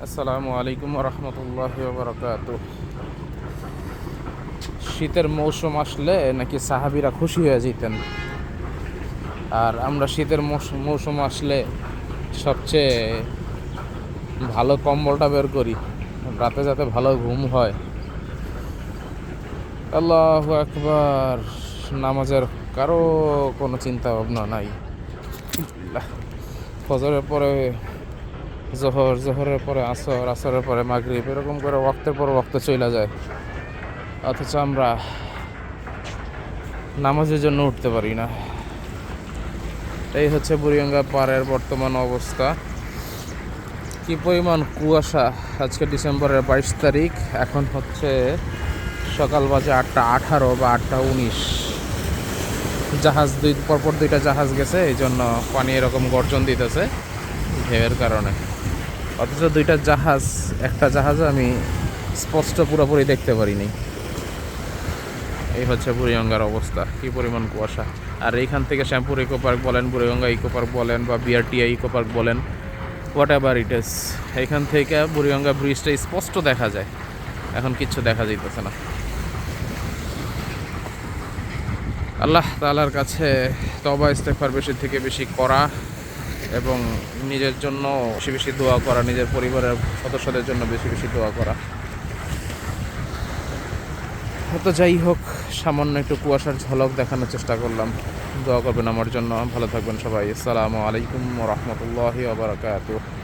আসসালামু আলাইকুম রহমতুল্লাহি ওয়া বারাকাতুহু। শীতের মৌসুম আসলে নাকি সাহাবীরা খুশি হয়ে যেতেন, আর আমরা শীতের মৌসুম আসলে সবচেয়ে ভালো কম্বলটা বের করি রাতে যাতে ভালো ঘুম হয়। আল্লাহু আকবার। নামাজের কারো কোনো চিন্তা ভাবনা নাই। ফজরের পরে জোহর, জোহরের পরে আসর, আসরের পরে মাগরিব, এরকম করে ওয়াক্তের পর ওয়াক্ত চলে যায়, অথচ আমরা নামাজের জন্য উঠতে পারি না। এই হচ্ছে বুড়িগঙ্গা পাড়ের বর্তমান অবস্থা। কি পরিমাণ কুয়াশা! আজকে ডিসেম্বরের 22 তারিখ, এখন হচ্ছে সকাল বাজে 8:18 বা 8:19। জাহাজ পরপর দুইটা জাহাজ গেছে, এই জন্য পানি এরকম গর্জন দিতেছে ঢেউয়ের কারণে। অথচ দুইটা জাহাজ, একটা জাহাজও আমি স্পষ্ট পুরোপুরি দেখতে পারিনি। এই হচ্ছে বুড়িগঙ্গার অবস্থা, কী পরিমাণ কুয়াশা! আর এইখান থেকে শ্যামপুর ইকো পার্ক বলেন, বুড়িগঙ্গা ইকো পার্ক বলেন, বা বিআরটিআই ইকো পার্ক বলেন, হোয়াট এভার ইট ইস, এইখান থেকে বুড়িগঙ্গা ব্রিজটা স্পষ্ট দেখা যায়। এখন কিচ্ছু দেখা যাইতেছে না। আল্লাহ তাআলার কাছে তওবা ইস্তেগফার বেশি থেকে বেশি করা এবং নিজের জন্য বেশি বেশি দোয়া করা, নিজের পরিবারের সদস্যদের জন্য বেশি বেশি দোয়া করা। তো যাই হোক, সামান্য একটু কুয়াশার ঝলক দেখানোর চেষ্টা করলাম। দোয়া করবেন আমার জন্য। ভালো থাকবেন সবাই। আসসালামু আলাইকুম ওয়া রাহমাতুল্লাহি ওয়া বারাকাতুহু।